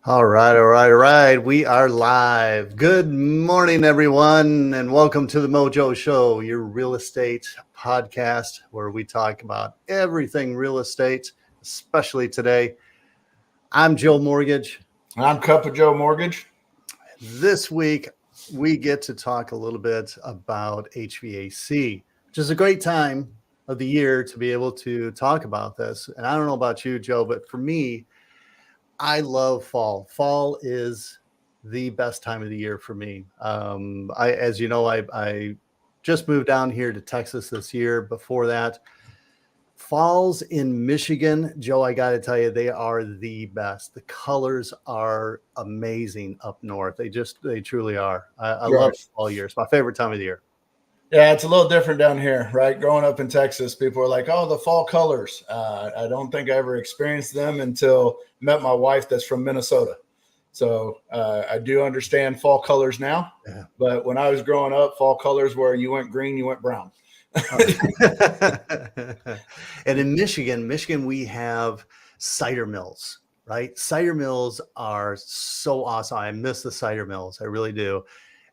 All right, all right, all right. We are live. Good morning, everyone, and welcome to the Mojo Show, your real estate podcast where we talk about everything real estate, especially today. I'm Joe Mortgage. I'm Cup of Joe Mortgage. This week, we get to talk a little bit about HVAC, which is a great time of the year to be able to talk about this. And I don't know about you, Joe, but for me, I love fall. Fall is the best time of the year for me. As you know, I just moved down here to Texas this year. Before that, falls in Michigan, Joe, I got to tell you, they are the best. The colors are amazing up north. They truly are. I love fall year. It's my favorite time of the year. Yeah, it's a little different down here, right? Growing up in Texas, people are like, oh, the fall colors. I don't think I ever experienced them until met my wife that's from Minnesota. So I do understand fall colors now. Yeah. But when I was growing up, fall colors were you went green, you went brown. And in Michigan, we have cider mills, right? Cider mills are so awesome. I miss the cider mills. I really do.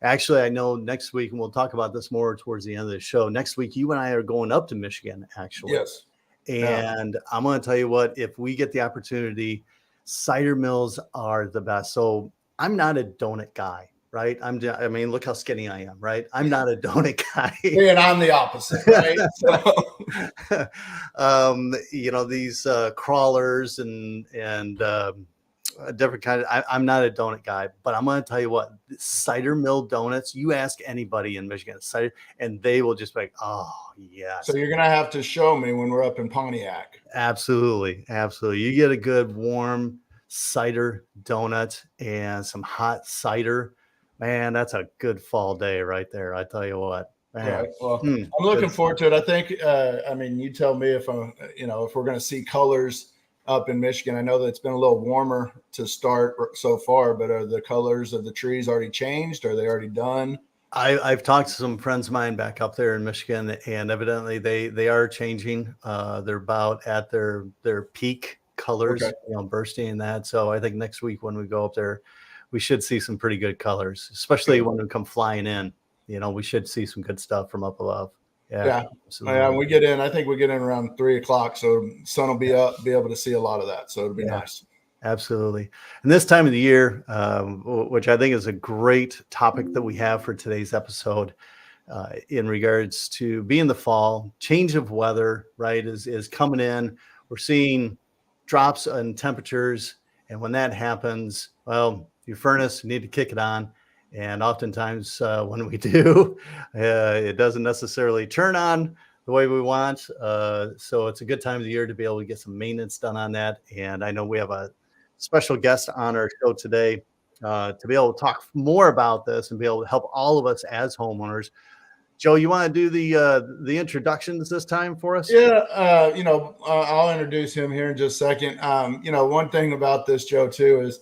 Actually, I know next week, and we'll talk about this more towards the end of the show. Next week, you and I are going up to Michigan, actually. Yes. And I'm going to tell you what, if we get the opportunity, cider mills are the best. So I'm not a donut guy, right? I mean, look how skinny I am, right? I'm not a donut guy. And I'm the opposite, right? These crawlers and different kind of, I'm not a donut guy, but I'm going to tell you what, cider mill donuts, you ask anybody in Michigan, cider, and they will just be like, oh, yes. So you're going to have to show me when we're up in Pontiac. Absolutely. Absolutely. You get a good warm cider donut and some hot cider. Man, that's a good fall day right there. I tell you what. Right. Well, I'm looking forward to it. I think, you tell me if if we're going to see colors up in Michigan. I know that it's been a little warmer to start so far, but are the colors of the trees already changed? Are they already done? I've talked to some friends of mine back up there in Michigan, and evidently they are changing. They're about at their peak colors, bursting in that. So I think next week when we go up there, we should see some pretty good colors, especially when we come flying in. We should see some good stuff from up above. Yeah. We get in. I think we get in around 3:00, so sun will be up, be able to see a lot of that. So it'll be nice. Absolutely. And this time of the year, which I think is a great topic that we have for today's episode, in regards to being the fall, change of weather, right, is coming in. We're seeing drops in temperatures, and when that happens, well, your furnace, you need to kick it on. And oftentimes when we do, it doesn't necessarily turn on the way we want. So it's a good time of the year to be able to get some maintenance done on that. And I know we have a special guest on our show today to be able to talk more about this and be able to help all of us as homeowners. Joe, you want to do the introductions this time for us? Yeah, I'll introduce him here in just a second. One thing about this, Joe, too, is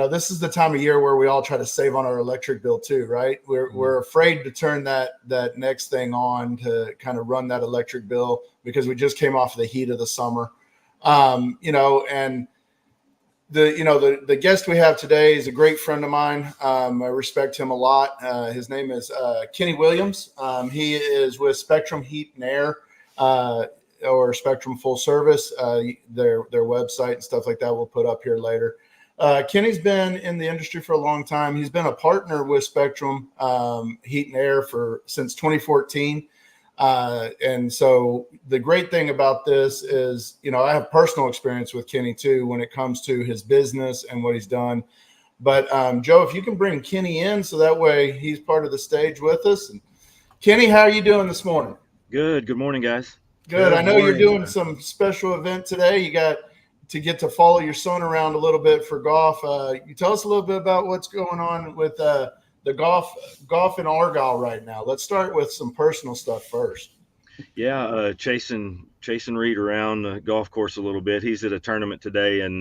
this is the time of year where we all try to save on our electric bill too, right? We're afraid to turn that next thing on to kind of run that electric bill because we just came off the heat of the summer. And the guest we have today is a great friend of mine. I respect him a lot. His name is Kenny Williams. He is with Spectrum Heat and Air, or Spectrum Full Service. Their website and stuff like that we'll put up here later. Kenny's been in the industry for a long time. He's been a partner with Spectrum Heat and Air since 2014. And so the great thing about this is, I have personal experience with Kenny too when it comes to his business and what he's done. But Joe, if you can bring Kenny in so that way he's part of the stage with us. And Kenny, how are you doing this morning? Good. Good morning, guys. Good. I know you're doing some special event today. You got to get to follow your son around a little bit for golf. You tell us a little bit about what's going on with the golf in Argyle right now. Let's start with some personal stuff first. Yeah, chasing Reed around the golf course a little bit. He's at a tournament today in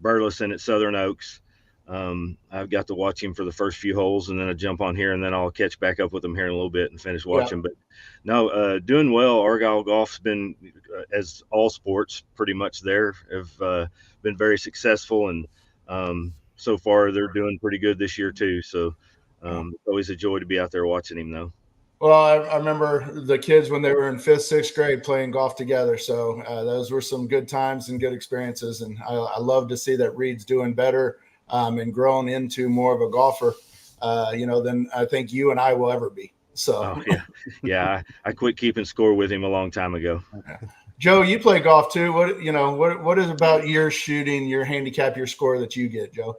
Burleson at Southern Oaks. I've got to watch him for the first few holes, and then I jump on here, and then I'll catch back up with him here in a little bit and finish watching. But no, doing well. Argyle golf's been, as all sports, pretty much there, have been very successful, and so far they're doing pretty good this year too. So it's always a joy to be out there watching him though. Well, I remember the kids when they were in 5th, 6th grade playing golf together. So those were some good times and good experiences. And I love to see that Reed's doing better and grown into more of a golfer, than I think you and I will ever be. So, yeah. I quit keeping score with him a long time ago. Joe, you play golf too. What is about your shooting, your handicap, your score that you get, Joe?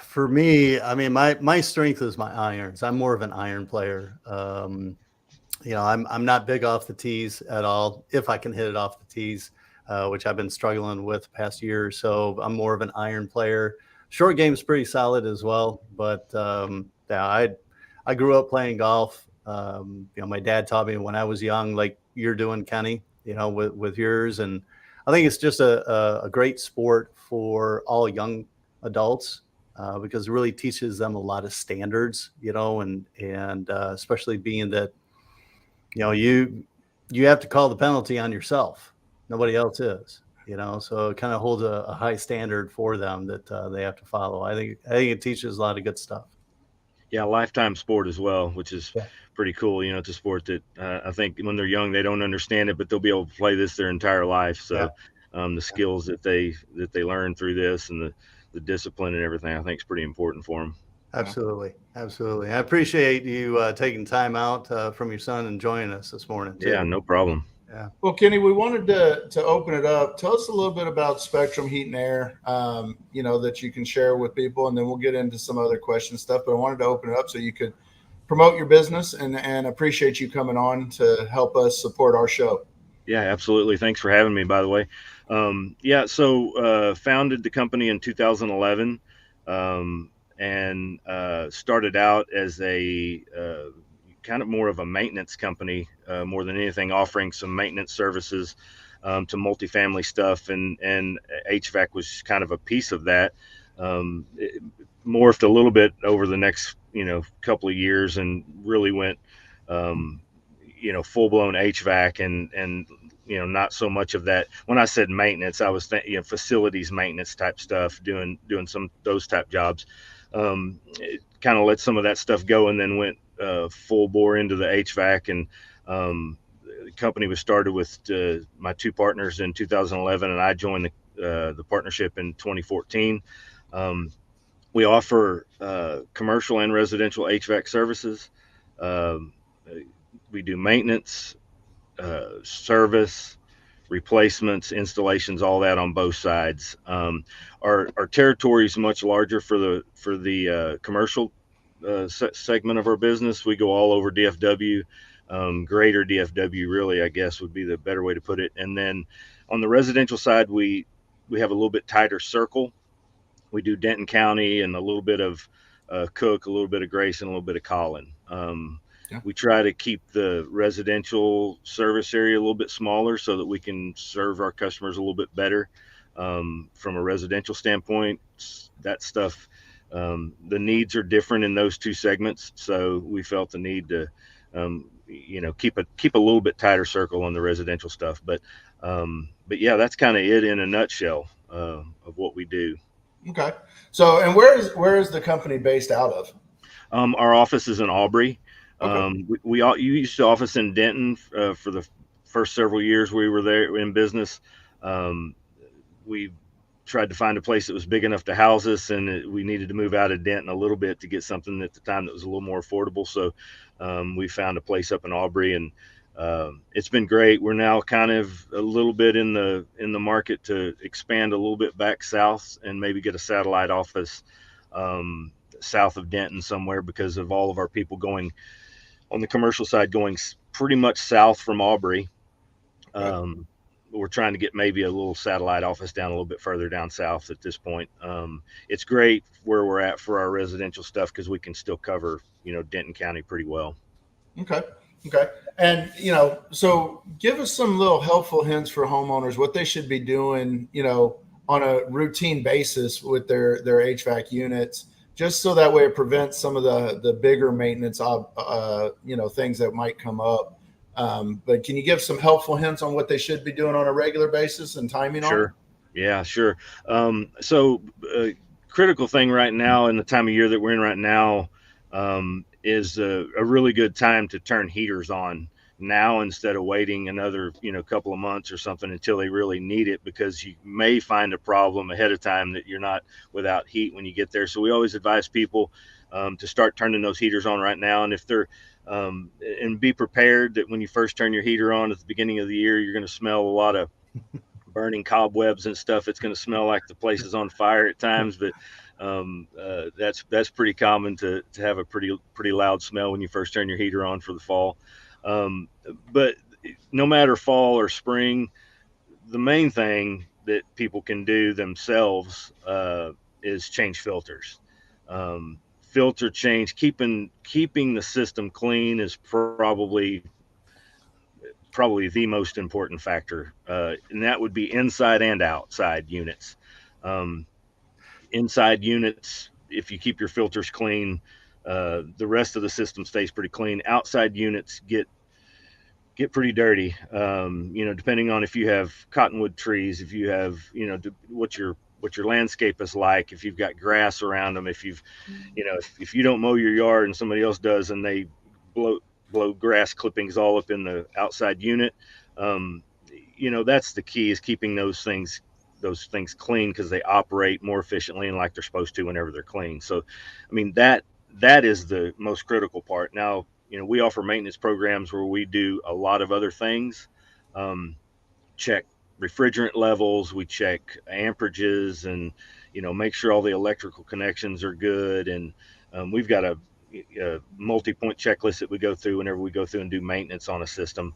For me, I mean, my strength is my irons. I'm more of an iron player. I'm not big off the tees at all. If I can hit it off the tees, which I've been struggling with the past year or so, I'm more of an iron player. Short game's pretty solid as well, but I grew up playing golf. My dad taught me when I was young, like you're doing, Kenny, with yours, and I think it's just a great sport for all young adults. Because it really teaches them a lot of standards, and especially being that, you have to call the penalty on yourself. Nobody else is, so it kind of holds a high standard for them that they have to follow. I think it teaches a lot of good stuff. Yeah, lifetime sport as well, which is pretty cool. It's a sport that I think when they're young, they don't understand it, but they'll be able to play this their entire life. So the skills that they learn through this and the discipline and everything, I think is pretty important for them. Absolutely. Absolutely. I appreciate you taking time out from your son and joining us this morning, too. Yeah, no problem. Yeah. Well, Kenny, we wanted to open it up. Tell us a little bit about Spectrum Heat and Air, that you can share with people, and then we'll get into some other question stuff. But I wanted to open it up so you could promote your business, and appreciate you coming on to help us support our show. Yeah, absolutely. Thanks for having me, by the way. So founded the company in 2011 and started out as a kind of more of a maintenance company, more than anything, offering some maintenance services to multifamily stuff, and HVAC was kind of a piece of that. It morphed a little bit over the next couple of years and really went full blown HVAC and not so much of that. When I said maintenance, I was thinking facilities maintenance type stuff, doing some those type jobs. It kind of let some of that stuff go and then went full bore into the HVAC. And the company was started with my two partners in 2011, and I joined the partnership in 2014. We offer commercial and residential HVAC services. We do maintenance, service, replacements, installations, all that on both sides. Our territory is much larger for the commercial segment of our business. We go all over DFW, greater DFW, really, I guess would be the better way to put it. And then on the residential side, we have a little bit tighter circle. We do Denton County and a little bit of Cook, a little bit of Grayson, a little bit of Collin. We try to keep the residential service area a little bit smaller so that we can serve our customers a little bit better. From a residential standpoint, that stuff, the needs are different in those two segments. So we felt the need to, keep a little bit tighter circle on the residential stuff. But yeah, that's kind of it in a nutshell of what we do. Okay. So, and where is the company based out of? Our office is in Aubrey. Okay. You used to office in Denton for the first several years we were there in business. We tried to find a place that was big enough to house us, and we needed to move out of Denton a little bit to get something at the time that was a little more affordable. So we found a place up in Aubrey, and it's been great. We're now kind of a little bit in the market to expand a little bit back south and maybe get a satellite office south of Denton somewhere, because of all of our people going on the commercial side, going pretty much south from Aubrey. We're trying to get maybe a little satellite office down a little bit further down south at this point. It's great where we're at for our residential stuff because we can still cover, Denton County pretty well. Okay. And, so give us some little helpful hints for homeowners, what they should be doing, on a routine basis with their HVAC units, just so that way it prevents some of the bigger maintenance, things that might come up. But can you give some helpful hints on what they should be doing on a regular basis and timing on it? Sure. Yeah, sure. So critical thing right now in the time of year that we're in right now is a really good time to turn heaters on now instead of waiting another couple of months or something until they really need it, because you may find a problem ahead of time that you're not without heat when you get there. So we always advise people to start turning those heaters on right now. And if they're and be prepared that when you first turn your heater on at the beginning of the year, you're going to smell a lot of burning cobwebs and stuff. It's going to smell like the place is on fire at times, but that's pretty common to have a pretty loud smell when you first turn your heater on for the fall. But no matter fall or spring, the main thing that people can do themselves is change filters. Filter change, keeping the system clean is probably the most important factor, and that would be inside and outside units. Um, Inside units, if you keep your filters clean, the rest of the system stays pretty clean. Outside units get pretty dirty. Depending on if you have cottonwood trees, if you have, what your landscape is like, if you've got grass around them, if you don't mow your yard and somebody else does, and they blow grass clippings all up in the outside unit, um, that's the key, is keeping those things clean, because they operate more efficiently and like they're supposed to whenever they're clean. So, I mean, that is the most critical part. Now, we offer maintenance programs where we do a lot of other things. Check refrigerant levels, we check amperages, and make sure all the electrical connections are good. And we've got a multi-point checklist that we go through whenever we go through and do maintenance on a system.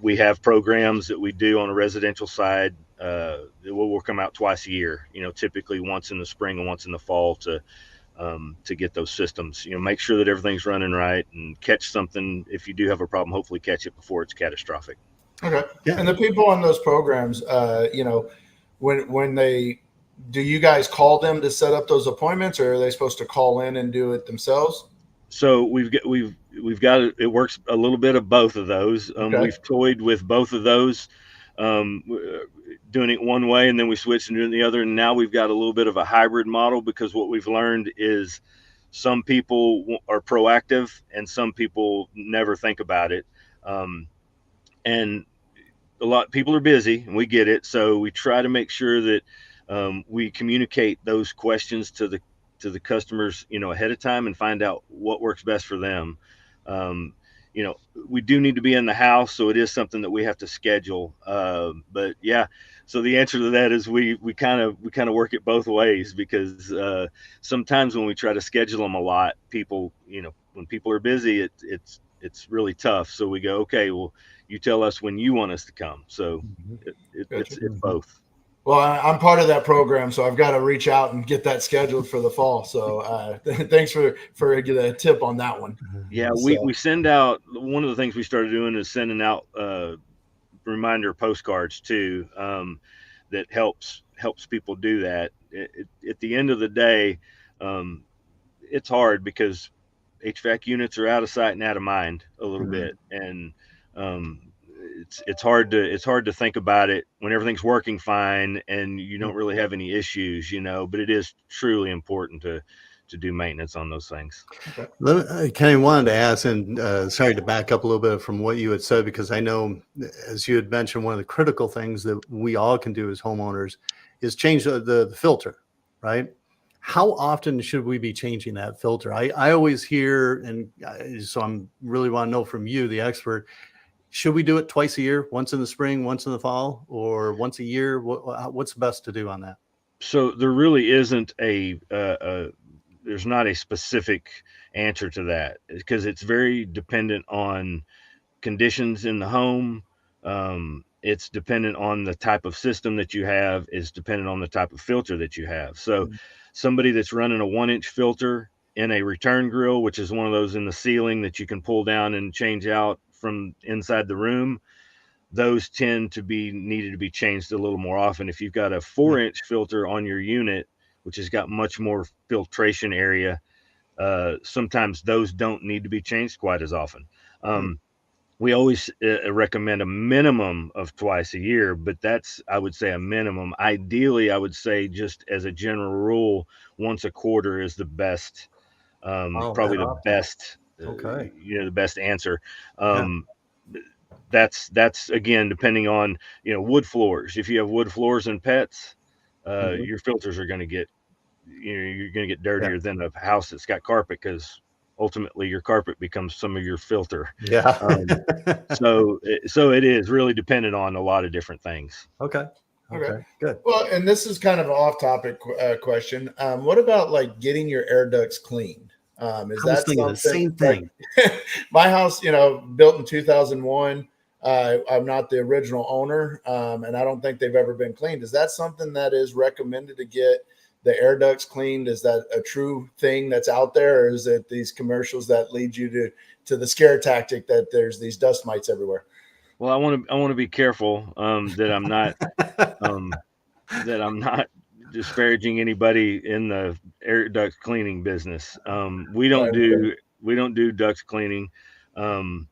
We have programs that we do on a residential side that will come out twice a year, typically once in the spring and once in the fall, to get those systems, make sure that everything's running right, and catch something. If you do have a problem, hopefully catch it before it's catastrophic. Okay. Yeah. And the people on those programs, when they do, you guys call them to set up those appointments, or are they supposed to call in and do it themselves? So we've got it works a little bit of both of those. Okay. We've toyed with both of those, doing it one way and then we switched and doing the other. And now we've got a little bit of a hybrid model, because what we've learned is some people are proactive and some people never think about it. And a lot of people are busy, and we get it. So we try to make sure that we communicate those questions to the customers, ahead of time, and find out what works best for them. Um, we do need to be in the house, so it is something that we have to schedule. But yeah, so the answer to that is we kind of work it both ways, because sometimes when we try to schedule them a lot, people, when people are busy, it's really tough. So we go, okay, well, you tell us when you want us to come. So it's both. Well, I'm part of that program, so I've got to reach out and get that scheduled for the fall. So thanks for the tip on that one. Yeah, we send out, one of the things we started doing is sending out reminder postcards too, that helps people do that. At the end of the day, it's hard because HVAC units are out of sight and out of mind a little bit, and it's hard to think about it when everything's working fine and you don't really have any issues, but it is truly important to do maintenance on those things. Okay. Kenny, wanted to ask, and sorry to back up a little bit from what you had said, because I know, as you had mentioned, one of the critical things that we all can do as homeowners is change the filter, right? How often should we be changing that filter? I always hear, and so I'm really want to know from you, the expert, should we do it twice a year, once in the spring, once in the fall, or once a year? What's best to do on that? So there really isn't there's not a specific answer to that, because it's very dependent on conditions in the home. It's dependent on the type of system that you have. It's dependent on the type of filter that you have. So somebody that's running a 1-inch filter in a return grill, which is one of those in the ceiling that you can pull down and change out from inside the room, those tend to be needed to be changed a little more often. If you've got a 4-inch filter on your unit, which has got much more filtration area, sometimes those don't need to be changed quite as often. We always recommend a minimum of twice a year, but that's, I would say, a minimum. Ideally, I would say, just as a general rule, once a quarter is the best, Oh, probably that the optimal. best, Okay. the best answer. Yeah. Um, that's again depending on, wood floors. If you have wood floors and pets, Mhm. your filters are going to get, you're going to get Yeah. dirtier than a house that's got carpet, because ultimately your carpet becomes some of your filter. Yeah. Um, so it is really dependent on a lot of different things. Okay. Okay. Okay. Good. Well, and this is kind of an off-topic question. What about like getting your air ducts cleaned? Is I was that thinking the something same like thing. my house? Built in 2001. I'm not the original owner, and I don't think they've ever been cleaned. Is that something that is recommended to get the air ducts cleaned? Is that a true thing that's out there, or is it these commercials that lead you to the scare tactic that there's these dust mites everywhere? Well, I want to be careful, um, that I'm not disparaging anybody in the air duct cleaning business. We don't do duct cleaning. Um,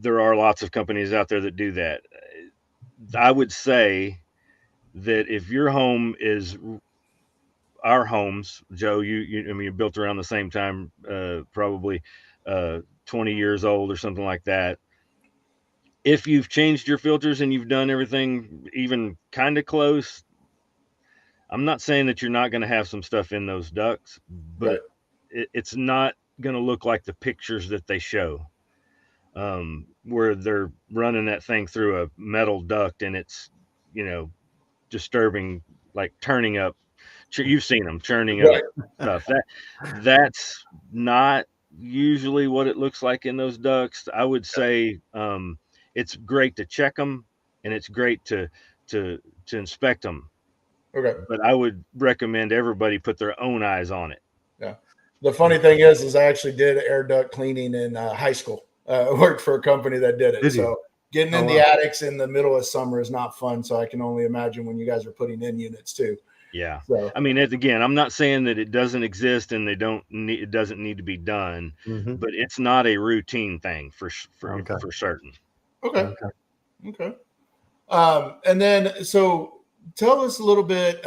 there are lots of companies out there that do that. I would say that if your home is our homes, Joe, I mean, you built around the same time, probably 20 years old or something like that. If you've changed your filters and you've done everything even kind of close, I'm not saying that you're not going to have some stuff in those ducts, Right. but it's not going to look like the pictures that they show, where they're running that thing through a metal duct and it's, you know, disturbing, like turning up. You've seen them churning up Right. stuff. That's not usually what it looks like in those ducts. I would say, it's great to check them, and it's great to inspect them, Okay. but I would recommend everybody put their own eyes on it. Yeah. The funny thing is I actually did air duct cleaning in high school. I worked for a company that did it. Did you? So getting Oh in the wow. attics in the middle of summer is not fun. So I can only imagine when you guys are putting in units too. Yeah. So I mean, again, I'm not saying that it doesn't exist and it doesn't need to be done, Hmm. but it's not a routine thing Okay. for certain. okay, Okay. okay. And then so tell us a little bit.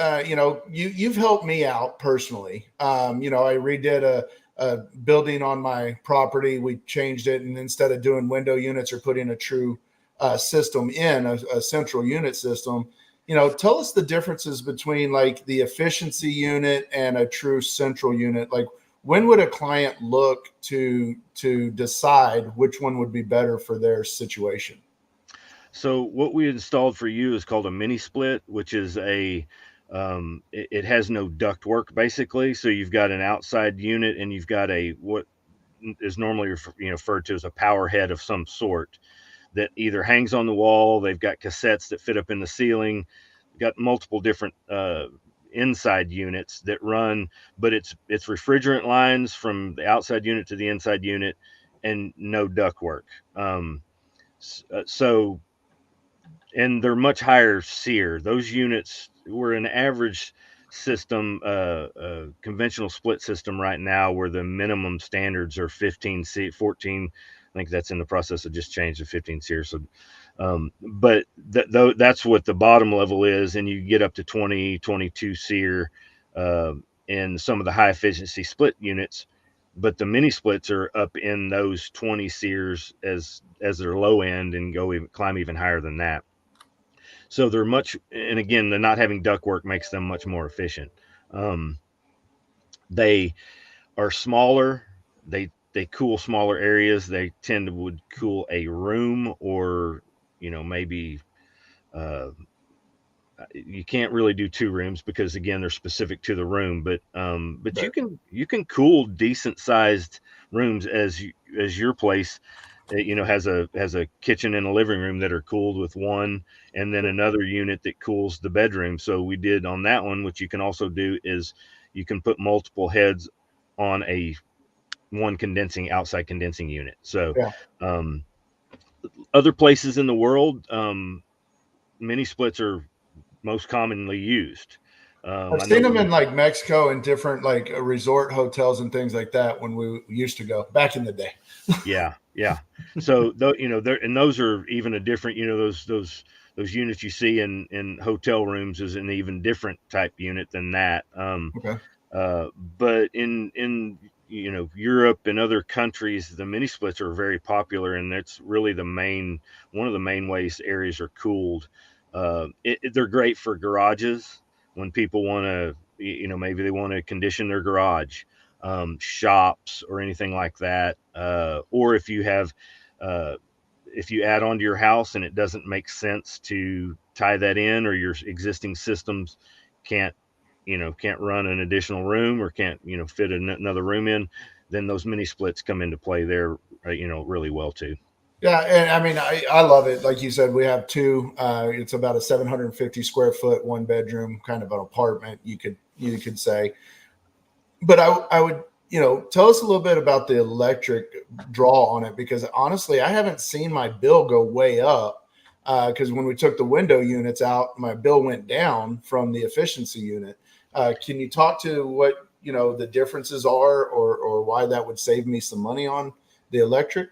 You've helped me out personally. I redid a building on my property. We changed it, and instead of doing window units or putting a true system in a central unit system, tell us the differences between like the efficiency unit and a true central unit. Like, when would a client look to decide which one would be better for their situation? So what we installed for you is called a mini split, which is it has no duct work basically. So you've got an outside unit and you've got a what is normally referred to as a power head of some sort that either hangs on the wall. They've got cassettes that fit up in the ceiling. Got multiple different inside units that run, but it's refrigerant lines from the outside unit to the inside unit, and no duct work. So and they're much higher SEER. Those units were an average system, conventional split system right now, where the minimum standards are 15 C, 14. I think that's in the process of just changed to 15 SEER. So, but that's what the bottom level is, and you get up to 20, 22 SEER in some of the high efficiency split units. But the mini splits are up in those 20 SEERs as their low end, and climb even higher than that. So they're much, and again, the not having ductwork makes them much more efficient. Um, they are smaller. They cool smaller areas. They tend to would cool a room, or maybe uh, you can't really do two rooms, because again they're specific to the room. But Right. you can cool decent sized rooms, as your place has a kitchen and a living room that are cooled with one, and then another unit that cools the bedroom. So we did on that one, which you can also do, is you can put multiple heads on a one outside condensing unit. So Yeah. um, other places in the world, mini splits are most commonly used. I've I seen know them in like Mexico and different like resort hotels and things like that when we used to go back in the day. Yeah, yeah. So there, and those are even a different, those units you see in hotel rooms is an even different type unit than that. Okay. Uh, but in Europe and other countries, the mini splits are very popular, and that's really one of the main ways areas are cooled. They're great for garages when people want to, maybe they want to condition their garage, shops or anything like that, or if you add on to your house and it doesn't make sense to tie that in, or your existing systems can't can't run an additional room, or can't fit another room in, then those mini splits come into play there, really well too. Yeah, and I mean, I love it. Like you said, we have two. It's about a 750 square foot, one bedroom, kind of an apartment. You could say, but I would tell us a little bit about the electric draw on it, because honestly, I haven't seen my bill go way up. Because when we took the window units out, my bill went down from the efficiency unit. Can you talk to what the differences are, or why that would save me some money on the electric?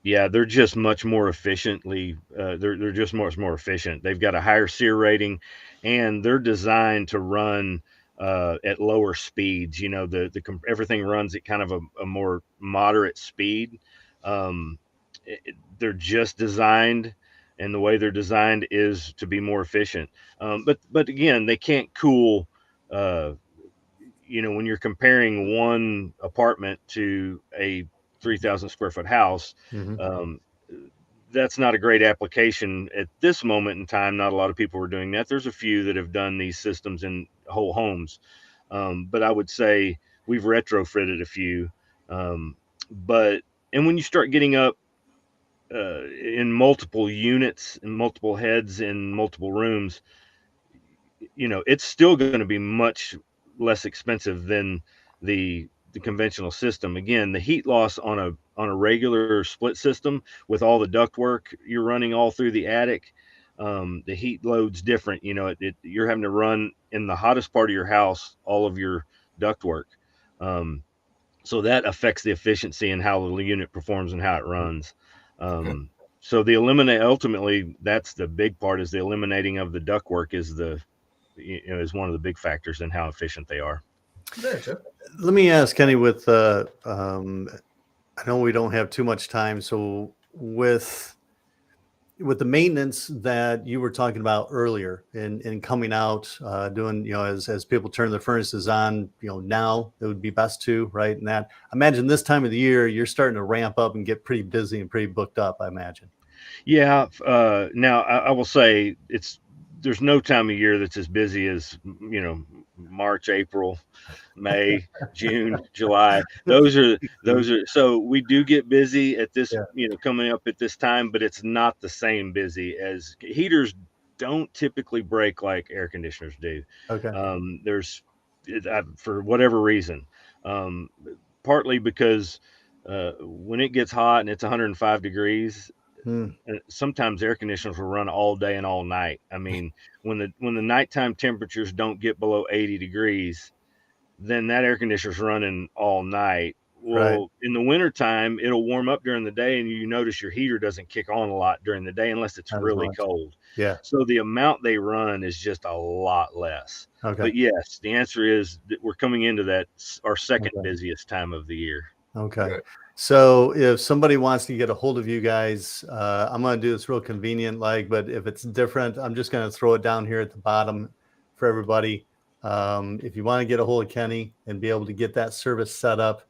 Yeah, they're just much more efficiently. They're just much more efficient. They've got a higher SEER rating, and they're designed to run at lower speeds. Everything runs at kind of a more moderate speed. Um, they're just designed, and the way they're designed is to be more efficient. But again, they can't cool. Uh, when you're comparing one apartment to a 3,000 square foot house, Mhm. um, that's not a great application at this moment in time. Not a lot of people are doing that. There's a few that have done these systems in whole homes, but I would say we've retrofitted a few. Um, but and when you start getting up in multiple units and multiple heads in multiple rooms, it's still going to be much less expensive than the conventional system. Again, the heat loss on a regular split system with all the duct work you're running all through the attic, the heat load's different. You're having to run in the hottest part of your house all of your duct work. Um, so that affects the efficiency and how the unit performs and how it runs. Okay. So ultimately, that's the big part, is the eliminating of the ductwork is one of the big factors in how efficient they are. Very good. Let me ask Kenny, with I know we don't have too much time, so with the maintenance that you were talking about earlier, in coming out, doing, as people turn their furnaces on, now it would be best to, right? And that, I imagine this time of the year, you're starting to ramp up and get pretty busy and pretty booked up, I imagine. Yeah. Now I will say there's no time of year that's as busy as, March, April, May, June, July. So we do get busy at this, Yeah. coming up at this time, but it's not the same busy. As heaters don't typically break like air conditioners do. Okay. There's for whatever reason, um, partly because when it gets hot and it's 105 degrees, Hmm. sometimes air conditioners will run all day and all night. I mean, when the nighttime temperatures don't get below 80 degrees, then that air conditioner's running all night. Right. Well, in the wintertime, it'll warm up during the day, and you notice your heater doesn't kick on a lot during the day unless it's Not as really much. cold. Yeah. So the amount they run is just a lot less. Okay. But yes, the answer is that we're coming into our second Okay. busiest time of the year. Okay. Good. So if somebody wants to get a hold of you guys, I'm going to do this real convenient, but if it's different, I'm just going to throw it down here at the bottom for everybody. If you want to get a hold of Kenny and be able to get that service set up,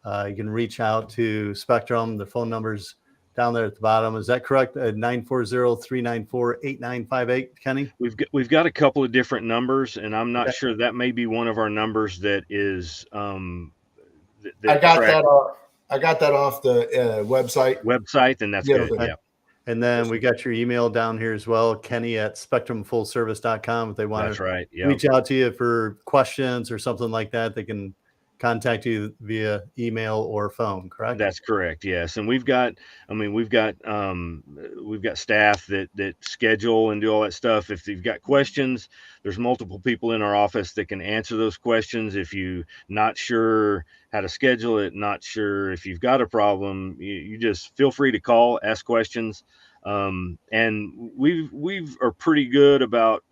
you can reach out to Spectrum. The phone number's down there at the bottom. Is that correct? 940-394-8958, Kenny? We've got a couple of different numbers, and I'm not Okay. sure, that may be one of our numbers that is I that got track that off. I got that off the website. website, and that's Yeah, good. okay. Yeah, And then we got your email down here as well, Kenny at spectrumfullservice.com. If they want that's to right. Yeah. reach out to you for questions or something like that, they can contact you via email or phone, correct? That's correct. Yes. And we've got staff that schedule and do all that stuff. If you've got questions, there's multiple people in our office that can answer those questions. If you not sure how to schedule it, not sure if you've got a problem, you just feel free to call, ask questions. And we are pretty good about,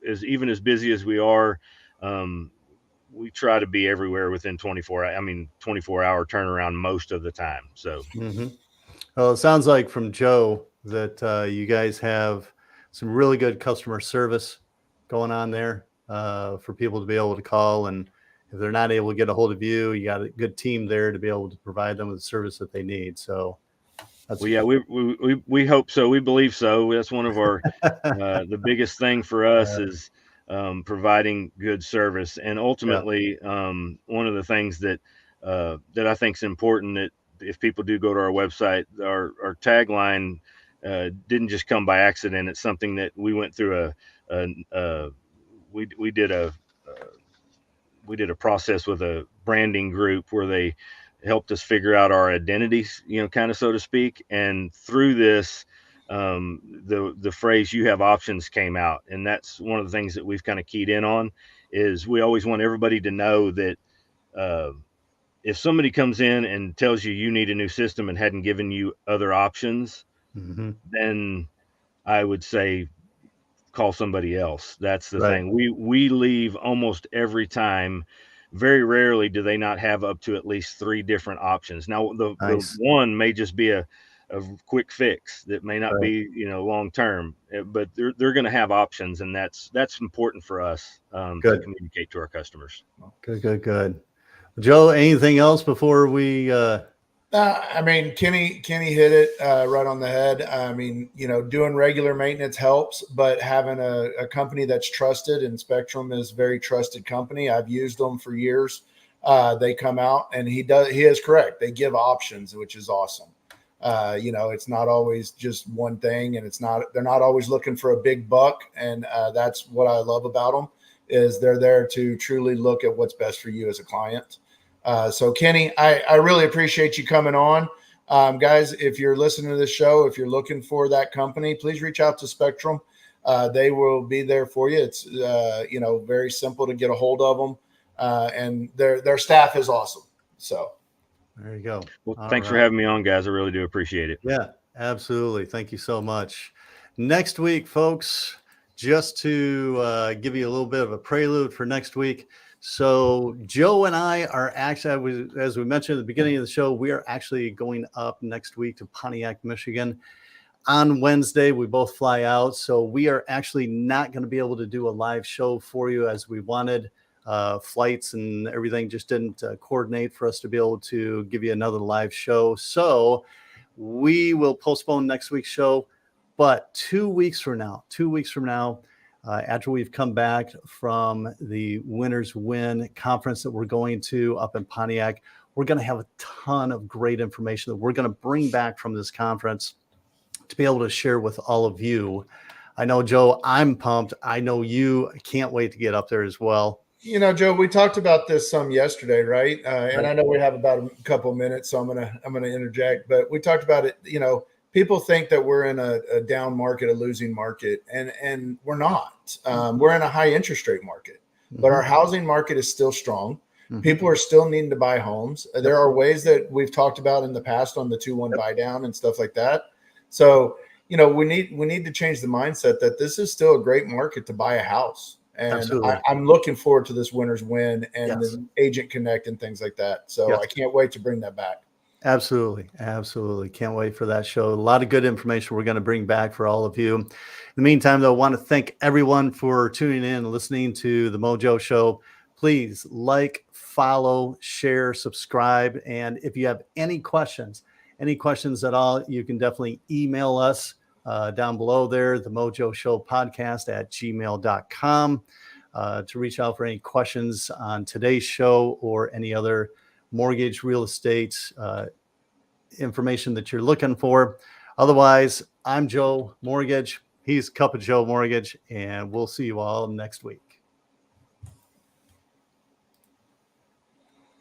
as busy as we are, we try to be everywhere within 24-hour turnaround most of the time. So, Well, it sounds like from Joe that you guys have some really good customer service going on there for people to be able to call. And if they're not able to get a hold of you, you got a good team there to be able to provide them with the service that they need. So that's we hope so. We believe so. That's one of our, the biggest thing for us is providing good service. And ultimately, one of the things that I think is important, that if people do go to our website, our tagline didn't just come by accident. It's something that we went through we did a process with a branding group where they helped us figure out our identities, kind of, so to speak. And through this, the phrase "you have options" came out. And that's one of the things that we've kind of keyed in on, is we always want everybody to know that if somebody comes in and tells you need a new system and hadn't given you other options, then I would say call somebody else. That's the thing. We leave almost every time. Very rarely do they not have up to at least 3 different options. Now, the one may just be a quick fix that may not be, long term, but they're going to have options, and that's important for us to communicate to our customers. Good. Joe, anything else before we? Kenny hit it right on the head. Doing regular maintenance helps, but having a company that's trusted, and Spectrum is a very trusted company. I've used them for years. They come out, and he is correct. They give options, which is awesome. It's not always just one thing, and they're not always looking for a big buck. And that's what I love about them, is they're there to truly look at what's best for you as a client. So Kenny, I really appreciate you coming on. Guys, if you're listening to this show, if you're looking for that company, please reach out to Spectrum. They will be there for you. It's, very simple to get a hold of them. And their staff is awesome. So there you go. Well, thanks for having me on, guys. I really do appreciate it. Yeah, absolutely. Thank you so much. Next week, folks, just to give you a little bit of a prelude for next week. So Joe and I are actually, as we mentioned at the beginning of the show, we are actually going up next week to Pontiac, Michigan. On Wednesday, we both fly out. So we are actually not going to be able to do a live show for you as we wanted. Flights and everything just didn't coordinate for us to be able to give you another live show. So we will postpone next week's show. But 2 weeks from now, after we've come back from the Winners Win conference that we're going to up in Pontiac, we're going to have a ton of great information that we're going to bring back from this conference to be able to share with all of you. I know, Joe, I'm pumped. I know you can't wait to get up there as well. Joe, we talked about this some yesterday, right? And I know we have about a couple of minutes, so I'm gonna interject. But we talked about it. People think that we're in a down market, a losing market, and we're not. We're in a high interest rate market, but our housing market is still strong. People are still needing to buy homes. There are ways that we've talked about in the past on the 2-1 buy down and stuff like that. So, we need to change the mindset that this is still a great market to buy a house. And I'm looking forward to this Winners Win and the Agent Connect and things like that. So I can't wait to bring that back. Absolutely. Can't wait for that show. A lot of good information we're going to bring back for all of you. In the meantime, though, I want to thank everyone for tuning in and listening to the Mojo Show. Please like, follow, share, subscribe. And if you have any questions at all, you can definitely email us down below there, the Mojo Show podcast @gmail.com to reach out for any questions on today's show or any other mortgage, real estate information that you're looking for. Otherwise, I'm Joe Mortgage. He's Cup of Joe Mortgage, and we'll see you all next week.